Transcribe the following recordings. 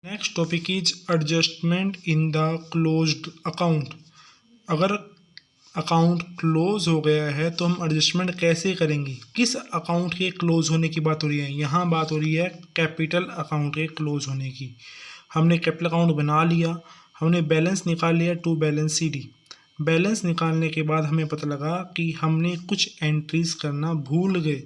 Next topic is adjustment in the closed account. अगर account close हो गया है तो हम एडजस्टमेंट कैसे करेंगे। किस अकाउंट के क्लोज होने की बात हो रही है? यहाँ बात हो रही है कैपिटल अकाउंट के क्लोज होने की। हमने कैपिटल अकाउंट बना लिया, हमने बैलेंस निकाल लिया टू बैलेंस CD। बैलेंस निकालने के बाद हमें पता लगा कि हमने कुछ एंट्रीज करना भूल गए,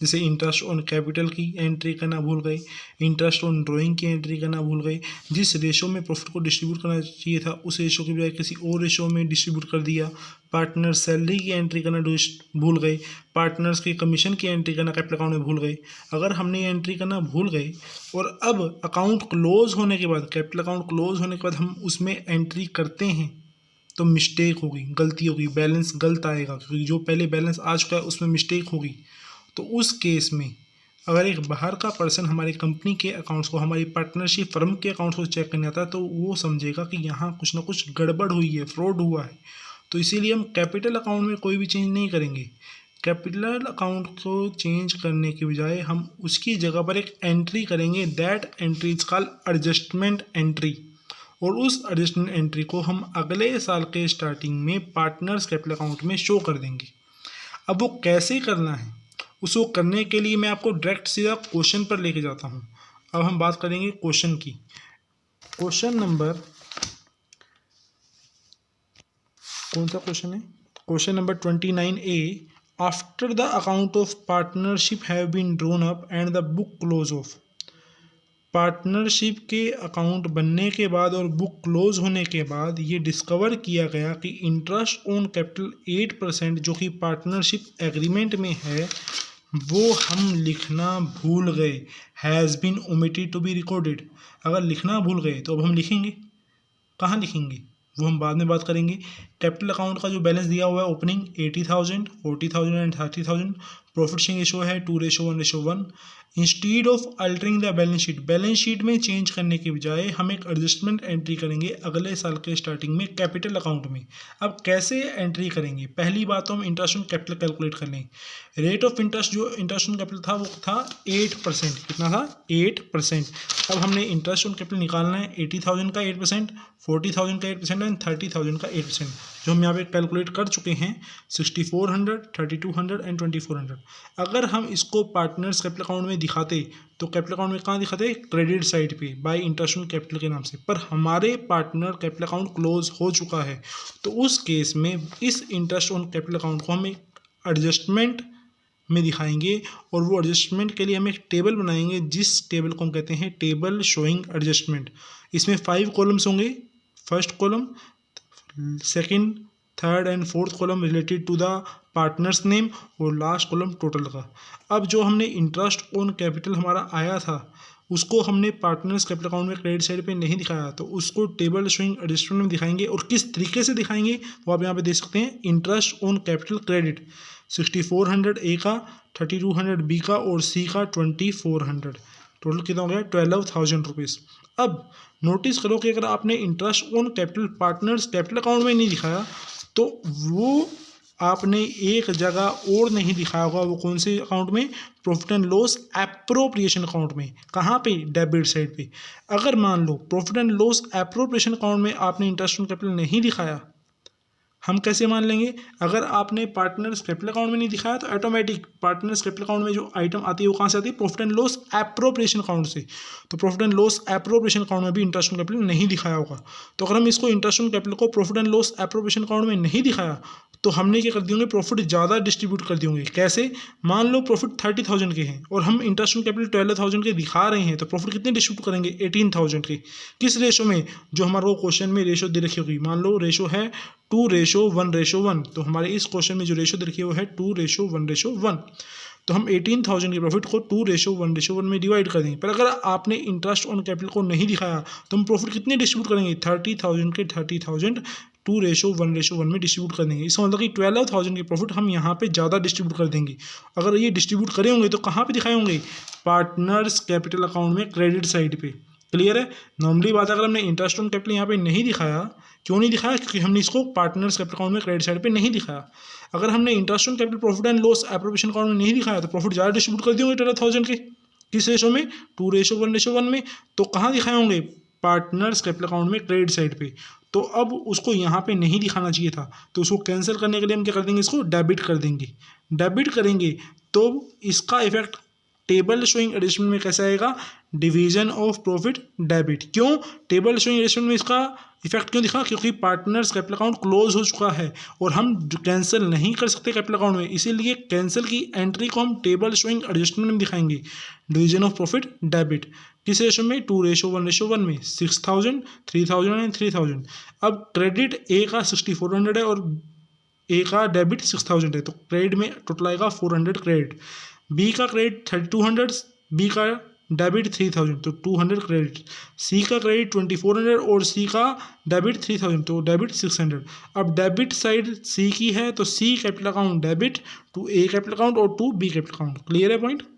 जैसे इंटरेस्ट ऑन कैपिटल की एंट्री करना भूल गए, इंटरेस्ट ऑन ड्राइंग की एंट्री करना भूल गए। जिस रेशो में प्रॉफिट को डिस्ट्रीब्यूट करना चाहिए था उस रेशो के बजाय किसी और रेशो में डिस्ट्रीब्यूट कर दिया। पार्टनर सैलरी की एंट्री करना भूल गए, पार्टनर्स की कमीशन की एंट्री करना कैपिटल अकाउंट में भूल गए। अगर हमने ये एंट्री करना भूल गए और अब अकाउंट क्लोज होने के बाद, कैपिटल अकाउंट क्लोज होने के बाद हम उसमें एंट्री करते हैं तो मिस्टेक होगी, गलती होगी, बैलेंस गलत आएगा, क्योंकि जो पहले बैलेंस आ चुका है उसमें मिस्टेक होगी। तो उस केस में अगर एक बाहर का पर्सन हमारी कंपनी के अकाउंट्स को, हमारी पार्टनरशिप फर्म के अकाउंट्स को चेक करने आता है तो वो समझेगा कि यहाँ कुछ ना कुछ गड़बड़ हुई है, फ्रॉड हुआ है। तो इसीलिए हम कैपिटल अकाउंट में कोई भी चेंज नहीं करेंगे। कैपिटल अकाउंट को चेंज करने के बजाय हम उसकी जगह पर एक एंट्री करेंगे, that entry is called adjustment entry. और उस एडजस्टमेंट एंट्री को हम अगले साल के स्टार्टिंग में पार्टनर्स कैपिटल अकाउंट में शो कर देंगे। अब वो कैसे करना है, उसको करने के लिए मैं आपको डायरेक्ट सीधा क्वेश्चन पर लेके जाता हूँ। अब हम बात करेंगे क्वेश्चन की। क्वेश्चन नंबर कौन सा क्वेश्चन है? Question number 29A। After the account of partnership have been drawn up and the book close off. Partnership के अकाउंट बनने के बाद और बुक क्लोज होने के बाद ये डिस्कवर किया गया कि इंटरेस्ट ऑन कैपिटल 8% जो कि पार्टनरशिप एग्रीमेंट में है वो हम लिखना भूल गए। Has been omitted to be recorded. अगर लिखना भूल गए तो अब हम लिखेंगे, कहाँ लिखेंगे वो हम बाद में बात करेंगे। कैपिटल अकाउंट का जो बैलेंस दिया हुआ है opening 80,000, 40,000 and 30,000। Profit sharing ratio है 2:1:1। Instead of altering the balance sheet में चेंज करने के बजाय हम एक एडजस्टमेंट एंट्री करेंगे अगले साल के स्टार्टिंग में कैपिटल अकाउंट में। अब कैसे एंट्री करेंगे? पहली बात तो हम इंटरेस्ट ऑन कैपिटल कैलकुलेट कर लें। रेट ऑफ इंटरेस्ट जो इंटरेस्ट ऑन कैपिटल था वो था 8%। कितना था? 8%। अब हमने इंटरेस्ट ऑन कैपिटल निकालना है 80,000 का 8%, 40,000 का 8% एंड 30,000 का 8%, जो हम यहाँ पे कैलकुलेट कर चुके हैं 6400, 3200 एंड 2400। अगर हम इसको पार्टनर्स कैपिटल अकाउंट में दिखाते तो कैपिटल अकाउंट में कहाँ दिखाते? क्रेडिट साइड पे बाय इंटरेस्ट ऑन कैपिटल के नाम से। पर हमारे पार्टनर कैपिटल अकाउंट क्लोज हो चुका है तो उस केस में इस इंटरेस्ट ऑन कैपिटल अकाउंट को हम एक एडजस्टमेंट में दिखाएंगे और वो एडजस्टमेंट के लिए हम एक टेबल बनाएंगे जिस टेबल को हम कहते हैं टेबल शोइंग एडजस्टमेंट। इसमें 5 कॉलम्स होंगे। First column, second, third and fourth column related to the partners name और लास्ट कॉलम टोटल का। अब जो हमने इंटरेस्ट ऑन कैपिटल हमारा आया था उसको हमने पार्टनर्स कैपिटल अकाउंट में क्रेडिट साइड पे नहीं दिखाया तो उसको टेबल शोइंग एडजस्टमेंट में दिखाएंगे। और किस तरीके से दिखाएंगे वो आप यहाँ पे देख सकते हैं। Interest on capital credit 6400 A का, 3200 B का और C का 2400। टोटल कितना हो गया? 12,000 रुपीज़। अब नोटिस करो कि अगर आपने interest on capital partners capital account में नहीं दिखाया तो वो आपने एक जगह और नहीं दिखाया होगा। वो कौन से अकाउंट में? Profit and loss appropriation account में। कहाँ पे? डेबिट साइड पे। अगर मान लो profit and loss appropriation account में आपने इंटरेस्ट ऑन कैपिटल नहीं दिखाया, हम कैसे मान लेंगे? अगर आपने पार्टनर्स कैपिटल अकाउंट में नहीं दिखाया तो ऑटोमेटिक पार्टनर्स कैपिटल अकाउंट में जो आइटम आती है वो कहाँ से आती है? Profit and loss appropriation account से। तो profit and loss appropriation account में भी इंटरेस्ट ऑन कैपिटल नहीं दिखाया होगा। तो अगर हम इसको इंटरेस्ट ऑन कैपिटल को profit and loss appropriation account में नहीं दिखाया तो हमने क्या कर दिए होंगे? प्रॉफिट ज़्यादा डिस्ट्रीब्यूट कर दिए होंगे। कैसे? मान लो प्रॉफिट 30,000 के हैं और हम इंटरेस्ट ऑन कैपिटल 12,000 के दिखा रहे हैं तो प्रॉफिट कितने डिस्ट्रीब्यूट करेंगे? 18,000 के। किस रेशो में? जो हमारे को क्वेश्चन में रेशो दे रखी होगी। मान लो रेशो है 2:1:1। तो हमारे इस क्वेश्चन में जो रेशो दे रखी है वो है 2:1:1। तो हम 18,000 के प्रॉफिट को 2:1:1 में डिवाइड कर देंगे। पर अगर आपने इंटरेस्ट ऑन कैपिटल को नहीं दिखाया तो हम प्रॉफिट कितने डिस्ट्रीब्यूट करेंगे? 30,000 के 30,000 2:1:1 में डिस्ट्रीब्यूट कर देंगे। इसका मतलब कि 12,000 के प्रॉफिट हम यहाँ पे ज़्यादा डिस्ट्रीब्यूट कर देंगे। अगर ये डिस्ट्रीब्यूट करे होंगे तो कहाँ पे दिखाए होंगे? पार्टनर्स कैपिटल अकाउंट में क्रेडिट साइड पे। क्लियर है? नॉर्मली बात अगर हमने इंटरेस्ट ऑन कैपिटल यहाँ पे नहीं दिखाया, क्यों नहीं दिखाया? क्योंकि हमने इसको पार्टनर्स कैपिटल अकाउंट में क्रेडिट साइड पे नहीं दिखाया। अगर हमने interest on capital profit and loss appropriation account में नहीं दिखाया तो प्रॉफिट ज़्यादा डिस्ट्रीब्यूट कर दिए होंगे 12,000 के। किस रेशो में, 2:1:1 में। तो कहाँ दिखाए होंगे, पार्टनर्स कैपिटल अकाउंट में क्रेडिट साइड पे। तो अब उसको यहाँ पे नहीं दिखाना चाहिए था, तो उसको कैंसिल करने के लिए हम क्या कर देंगे, इसको डेबिट कर देंगे। डेबिट करेंगे तो इसका इफेक्ट टेबल शोइंग एडजस्टमेंट में कैसे आएगा, डिवीजन ऑफ प्रॉफिट डेबिट। क्यों टेबल शोइंग एडजस्टमेंट में इसका इफेक्ट क्यों दिखा, क्योंकि पार्टनर्स कैपिटल अकाउंट क्लोज हो चुका है और हम कैंसिल नहीं कर सकते कैपिटल अकाउंट में, इसीलिए कैंसिल की एंट्री को हम टेबल शोइंग एडजस्टमेंट में दिखाएंगे, डिवीजन ऑफ प्रॉफिट डेबिट। किस रेशो में, 2:1:1 में, 6000, 3000 एंड 3000। अब क्रेडिट ए का 6400 है और ए का डेबिट 6000 है, तो क्रेडिट में टोटल आएगा 400 क्रेडिट। बी का क्रेडिट 3200, बी का डेबिट 3000, तो 200 क्रेडिट। सी का क्रेडिट 2400 और सी का डेबिट 3000, तो डेबिट 600। अब डेबिट साइड सी की है तो C capital account debit to A capital account और to B capital account. Clear है पॉइंट।